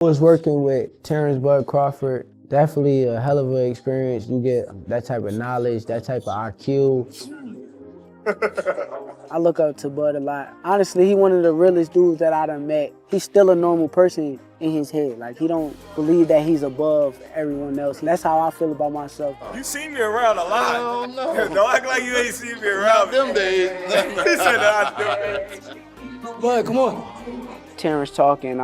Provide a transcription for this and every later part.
Was working with Terence Crawford, definitely a hell of an experience. You get that type of knowledge, that type of IQ. I look up to Bud a lot. Honestly, he one of the realest dudes that I done met. He's still a normal person in his head. Like, he don't believe that he's above everyone else. And that's how I feel about myself. You seen me around a lot. Oh, no. Don't act like you ain't seen me around. Them days. He said not them. Bud, come on. Terence talking,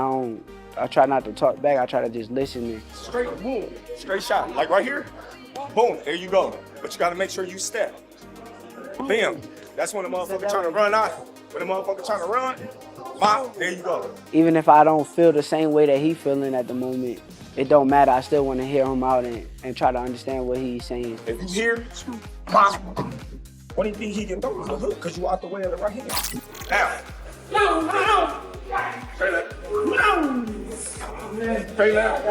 I try not to talk back. I try to just listen. Straight, boom, straight shot. Like right here, boom, there you go. But you gotta make sure you step. Bam. That's when the motherfucker trying to run out. When the motherfucker trying to run, bop, there you go. Even if I don't feel the same way that he feeling at the moment, it don't matter. I still want to hear him out and try to understand what he's saying. If you hear, bop, what do you think he can throw? The hook, because you out the way of the right hand. Now. No. Straight left. No. Straight left.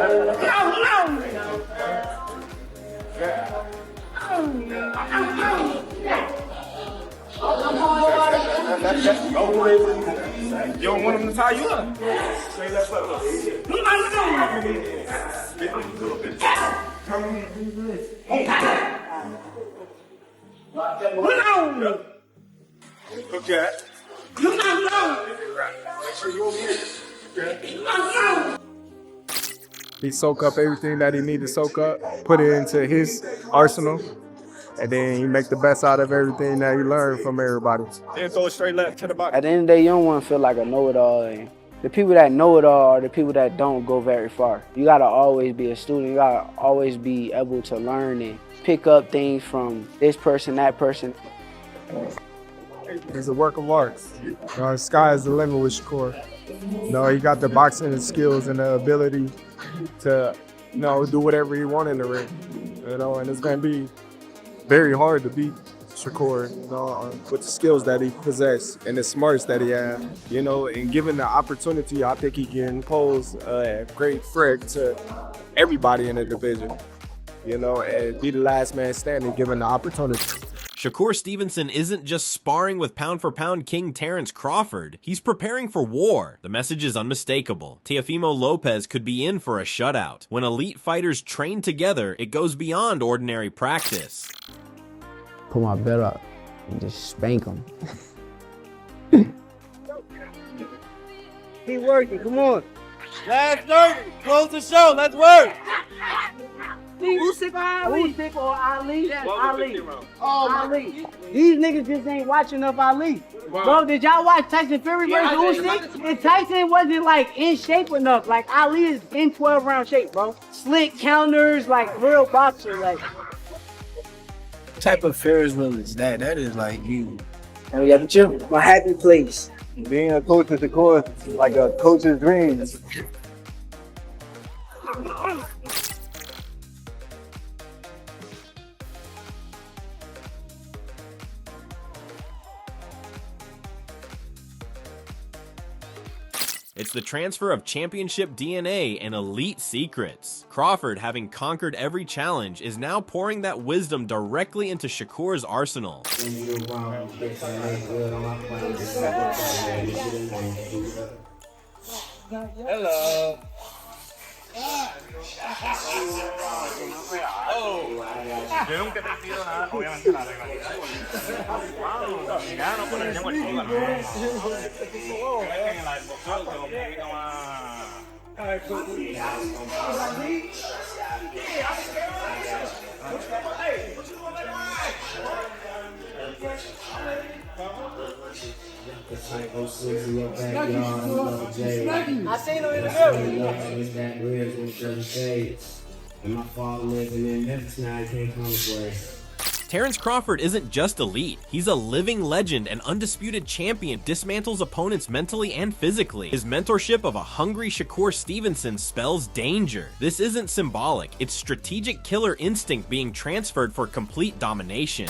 You don't want him to tie you up. Straight left, Okay. He soak up everything that he need to soak up, put it into his arsenal, and then he make the best out of everything that he learned from everybody. Then throw it straight left to the bottom. At the end of the day, you don't want to feel like a know-it-all. And the people that know it all are the people that don't go very far. You gotta always be a student. You gotta always be able to learn and pick up things from this person, that person. He's a work of art. Sky is the limit with Shakur. He got the boxing skills and the ability to, do whatever he wants in the ring. And it's gonna be very hard to beat Shakur, with the skills that he possesses and the smarts that he has. And given the opportunity, I think he can pose a great threat to everybody in the division. And be the last man standing given the opportunity. Shakur Stevenson isn't just sparring with pound-for-pound king Terence Crawford. He's preparing for war. The message is unmistakable. Teofimo Lopez could be in for a shutout. When elite fighters train together, it goes beyond ordinary practice. Put my belt up and just spank him. Keep working, come on. Last 30, close the show, let's work. Who's sick on Ali? Who's sick on Ali? Ali. Oh, Ali. These niggas just ain't watching enough Ali. Bro, did y'all watch Tyson Fury versus Usyk? And Tyson wasn't like in shape enough. Like Ali is in 12-round shape, bro. Slick counters, like real boxer, like. What type of Ferris wheel is that? That is like you. Oh yeah, but you, my happy place. Being a coach is, of course, like a coach's dream. It's the transfer of championship DNA and elite secrets. Crawford, having conquered every challenge, is now pouring that wisdom directly into Shakur's arsenal. Hello. Yo nunca he tenido nada, obviamente la regla. Ya no poner lengua activa, ¿no? En la boxeo tengo un poquito más. I seen him in the and my father living in Memphis now, I can't come away. Terence Crawford isn't just elite, he's a living legend and undisputed champion, dismantles opponents mentally and physically. His mentorship of a hungry Shakur Stevenson spells danger. This isn't symbolic, it's strategic killer instinct being transferred for complete domination.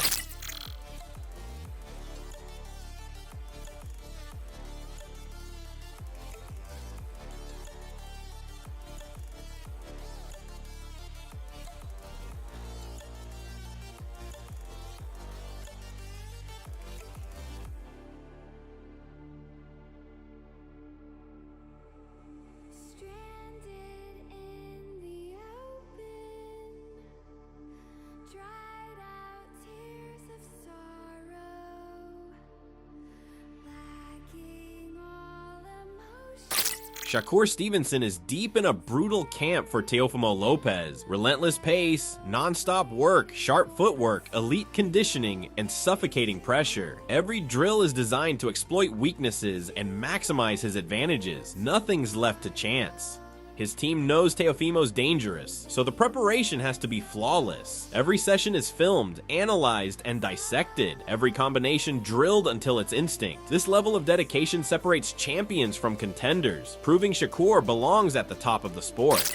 Shakur Stevenson is deep in a brutal camp for Teofimo Lopez. Relentless pace, non-stop work, sharp footwork, elite conditioning, and suffocating pressure. Every drill is designed to exploit weaknesses and maximize his advantages. Nothing's left to chance. His team knows Teofimo's dangerous, so the preparation has to be flawless. Every session is filmed, analyzed, and dissected. Every combination drilled until it's instinct. This level of dedication separates champions from contenders, proving Shakur belongs at the top of the sport.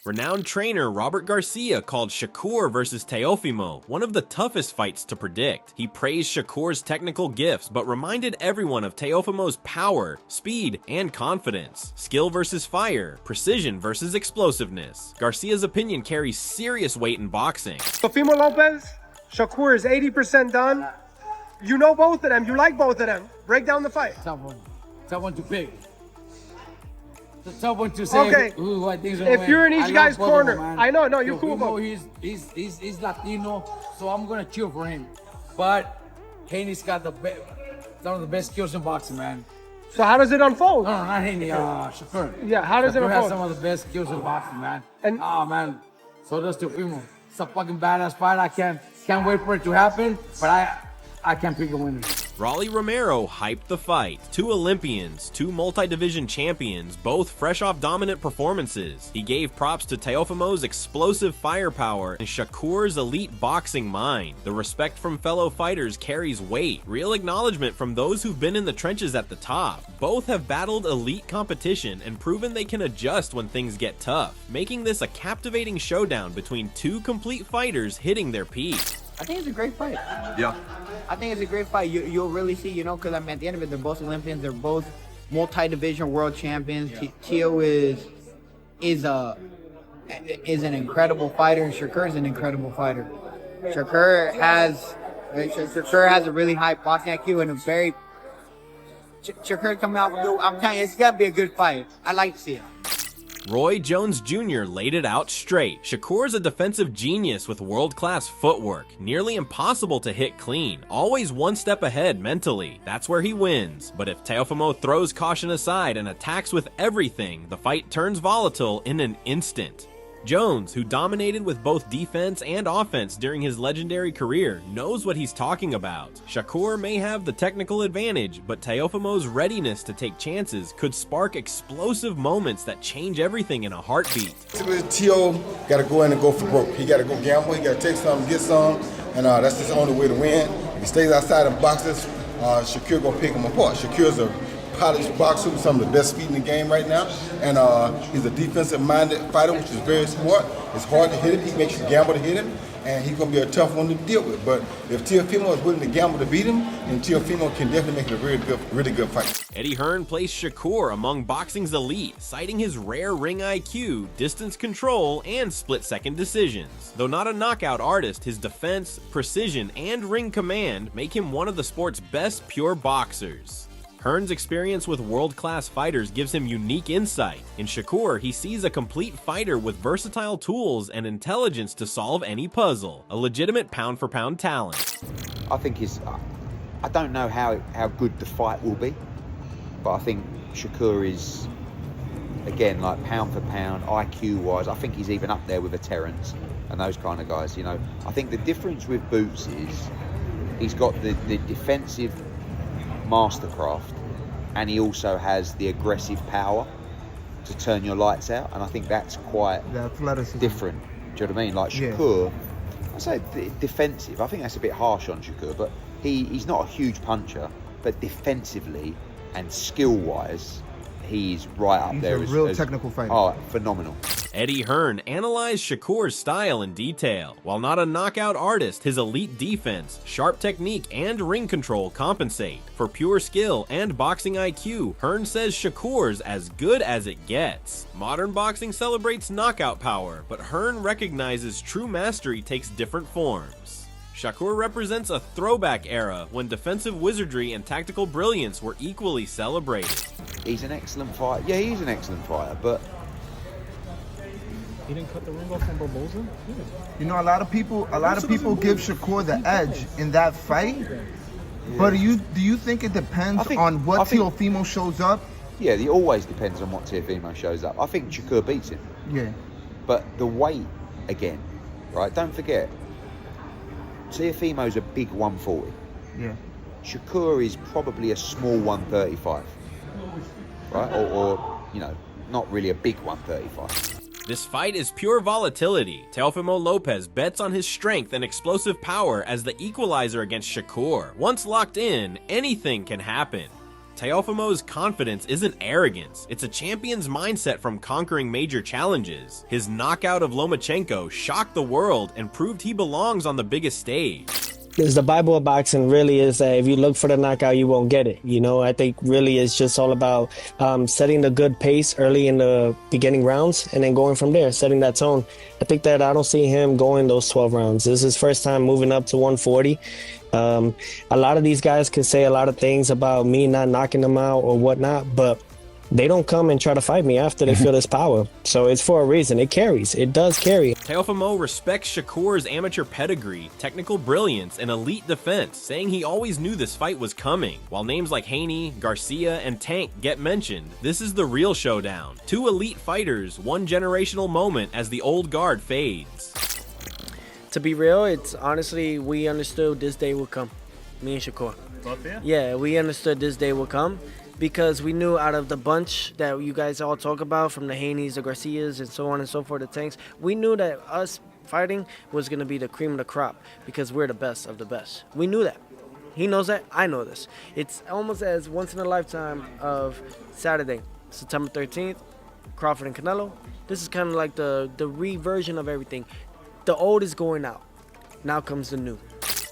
Renowned trainer Robert Garcia called Shakur versus Teofimo one of the toughest fights to predict. He praised Shakur's technical gifts, but reminded everyone of Teofimo's power, speed, and confidence. Skill versus fire, precision versus explosiveness. Garcia's opinion carries serious weight in boxing. Teofimo Lopez, Shakur is 80% done. You know both of them. You like both of them. Break down the fight. Tough one to pick. It's a tough one to say who I think is gonna If win. you're in each guy's corner, man. I know, no, you're cool about it. He's Latino, so I'm gonna cheer for him. But Haney's got some of the best skills in boxing, man. So how does it unfold? No, not Haney, Shakur. Yeah, how does it Shakur has unfold? some of the best skills in boxing, man. And man, so does Teofimo. It's a fucking badass fight. I can't wait for it to happen, but I can't pick a winner. Rolly Romero hyped the fight. Two Olympians, two multi-division champions, both fresh off dominant performances. He gave props to Teofimo's explosive firepower and Shakur's elite boxing mind. The respect from fellow fighters carries weight. Real acknowledgement from those who've been in the trenches at the top. Both have battled elite competition and proven they can adjust when things get tough, making this a captivating showdown between two complete fighters hitting their peak. I think it's a great fight. Yeah. I think it's a great fight. You'll really see, because I mean, at the end of it, they're both Olympians. They're both multi-division world champions. Teo is an incredible fighter, and Shakur is an incredible fighter. Shakur has a really high boxing IQ and a very. Shakur coming out with. I'm telling you, it's gotta be a good fight. I like to see it. Roy Jones Jr. laid it out straight. Shakur's a defensive genius with world-class footwork, nearly impossible to hit clean, always one step ahead mentally. That's where he wins. But if Teofimo throws caution aside and attacks with everything, the fight turns volatile in an instant. Jones, who dominated with both defense and offense during his legendary career, knows what he's talking about. Shakur may have the technical advantage, but Teofimo's readiness to take chances could spark explosive moments that change everything in a heartbeat. Basically, Teo got to go in and go for broke. He got to go gamble, he got to take some, get some, and that's his only way to win. If he stays outside of boxes, Shakur gonna pick him apart. Shakur's a polished boxer with some of the best feet in the game right now, and he's a defensive-minded fighter, which is very smart. It's hard to hit him. He makes you gamble to hit him, and he's gonna be a tough one to deal with. But if Teofimo is willing to gamble to beat him, then Teofimo can definitely make it a really good fight. Eddie Hearn placed Shakur among boxing's elite, citing his rare ring IQ, distance control, and split-second decisions. Though not a knockout artist, his defense, precision, and ring command make him one of the sport's best pure boxers. Hearn's experience with world-class fighters gives him unique insight. In Shakur, he sees a complete fighter with versatile tools and intelligence to solve any puzzle, a legitimate pound-for-pound talent. I think I don't know how good the fight will be, but I think Shakur is, again, like pound for pound, IQ-wise, I think he's even up there with a Terence and those kind of guys, I think the difference with Boots is he's got the defensive mastercraft, and he also has the aggressive power to turn your lights out, and I think that's quite different. Do you know what I mean? Like Shakur, I say defensive. I think that's a bit harsh on Shakur, but he's not a huge puncher, but defensively and skill-wise, he's right up He's there. a real technical fighter. Oh, phenomenal. Eddie Hearn analyzed Shakur's style in detail. While not a knockout artist, his elite defense, sharp technique, and ring control compensate. For pure skill and boxing IQ, Hearn says Shakur's as good as it gets. Modern boxing celebrates knockout power, but Hearn recognizes true mastery takes different forms. Shakur represents a throwback era when defensive wizardry and tactical brilliance were equally celebrated. He's an excellent fighter. Yeah, he's an excellent fighter, but He didn't cut the ring off from Barboza? You know, a lot of people give Shakur the edge in that fight. But do you think it depends on what Teofimo shows up? Yeah, it always depends on what Teofimo shows up. I think Shakur beats him. Yeah. But the weight, again, right? Don't forget, Teofimo's a big 140. Yeah. Shakur is probably a small 135, right? Or you know, not really a big 135. This fight is pure volatility. Teofimo Lopez bets on his strength and explosive power as the equalizer against Shakur. Once locked in, anything can happen. Teofimo's confidence isn't arrogance, it's a champion's mindset from conquering major challenges. His knockout of Lomachenko shocked the world and proved he belongs on the biggest stage. Because the Bible of boxing really is that if you look for the knockout, you won't get it. You know, I think really it's just all about setting the good pace early in the beginning rounds and then going from there, setting that tone. I think that I don't see him going those 12 rounds. This is his first time moving up to 140. A lot of these guys could say a lot of things about me not knocking them out or whatnot, but they don't come and try to fight me after they feel this power. So it's for a reason. It carries. It does carry. Teofimo respects Shakur's amateur pedigree, technical brilliance, and elite defense, saying he always knew this fight was coming. While names like Haney, Garcia, and Tank get mentioned, this is the real showdown. Two elite fighters, one generational moment as the old guard fades. To be real, it's honestly, we understood this day would come. Me and Shakur. Yeah, we understood this day would come. Because we knew out of the bunch that you guys all talk about, from the Haneys, the Garcias, and so on and so forth, the Tanks, we knew that us fighting was going to be the cream of the crop because we're the best of the best. We knew that. He knows that. I know this. It's almost as once in a lifetime of Saturday, September 13th, Crawford and Canelo. This is kind of like the reversion of everything. The old is going out. Now comes the new.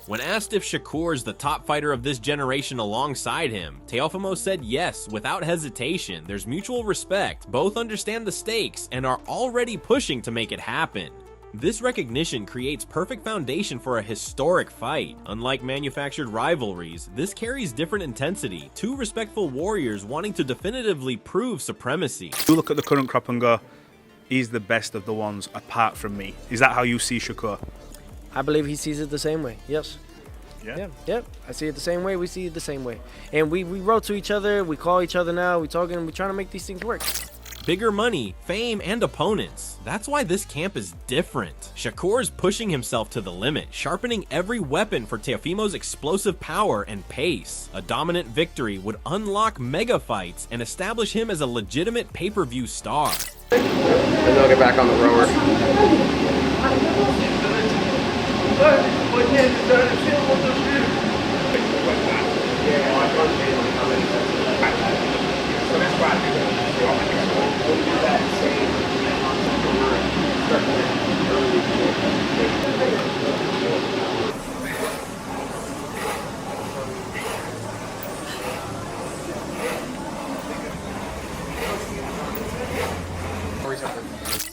When asked if Shakur's the top fighter of this generation alongside him, Teofimo said yes, without hesitation. There's mutual respect, both understand the stakes, and are already pushing to make it happen. This recognition creates perfect foundation for a historic fight. Unlike manufactured rivalries, this carries different intensity, two respectful warriors wanting to definitively prove supremacy. You look at the current crop and go, he's the best of the ones apart from me. Is that how you see Shakur? I believe he sees it the same way, yes. Yeah. I see it the same way, we see it the same way. And we wrote to each other, we call each other now, we talking, we trying to make these things work. Bigger money, fame, and opponents. That's why this camp is different. Shakur's pushing himself to the limit, sharpening every weapon for Teofimo's explosive power and pace. A dominant victory would unlock mega fights and establish him as a legitimate pay-per-view star. And they'll get back on the rower.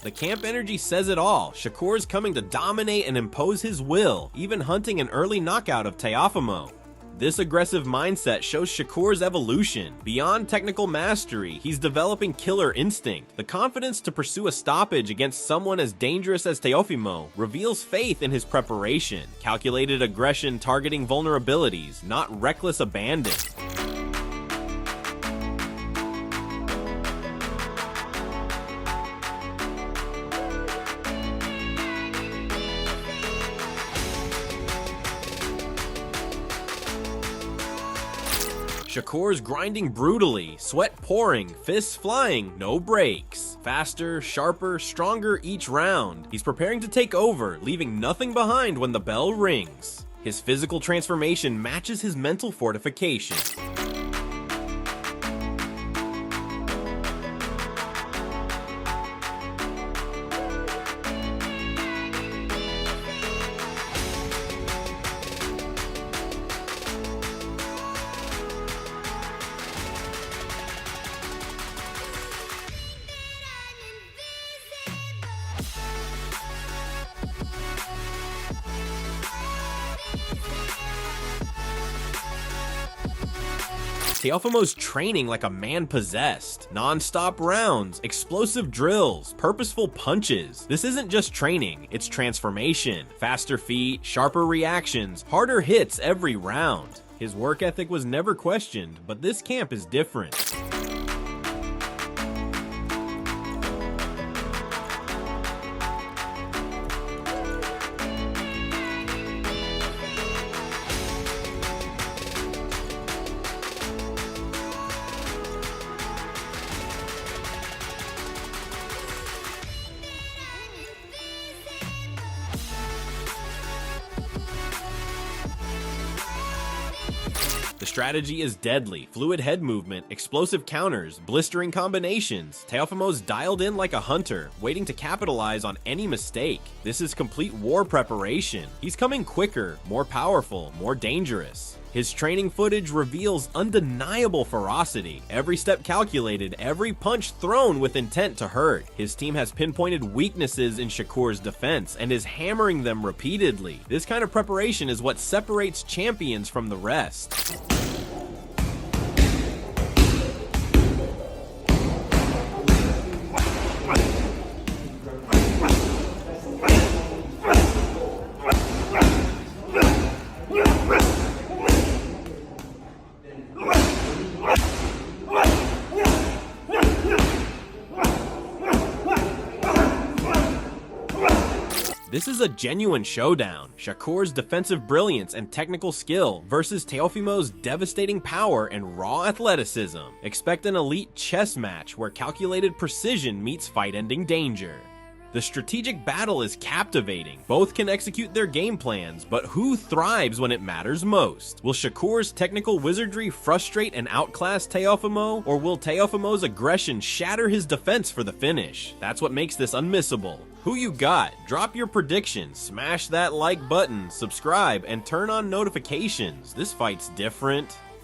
The camp energy says it all. Shakur's coming to dominate and impose his will, even hunting an early knockout of Teofimo. This aggressive mindset shows Shakur's evolution. Beyond technical mastery, he's developing killer instinct. The confidence to pursue a stoppage against someone as dangerous as Teofimo reveals faith in his preparation. Calculated aggression targeting vulnerabilities, not reckless abandon. Shakur's grinding brutally, sweat pouring, fists flying, no breaks. Faster, sharper, stronger each round. He's preparing to take over, leaving nothing behind when the bell rings. His physical transformation matches his mental fortification. Teofimo's training like a man possessed. Non-stop rounds, explosive drills, purposeful punches. This isn't just training, it's transformation. Faster feet, sharper reactions, harder hits every round. His work ethic was never questioned, but this camp is different. The strategy is deadly, fluid head movement, explosive counters, blistering combinations. Teofimo's dialed in like a hunter, waiting to capitalize on any mistake. This is complete war preparation. He's coming quicker, more powerful, more dangerous. His training footage reveals undeniable ferocity, every step calculated, every punch thrown with intent to hurt. His team has pinpointed weaknesses in Shakur's defense and is hammering them repeatedly. This kind of preparation is what separates champions from the rest. This is a genuine showdown. Shakur's defensive brilliance and technical skill versus Teofimo's devastating power and raw athleticism. Expect an elite chess match where calculated precision meets fight-ending danger. The strategic battle is captivating. Both can execute their game plans, but who thrives when it matters most? Will Shakur's technical wizardry frustrate and outclass Teofimo, or will Teofimo's aggression shatter his defense for the finish? That's what makes this unmissable. Who you got? Drop your predictions, smash that like button, subscribe, and turn on notifications. This fight's different.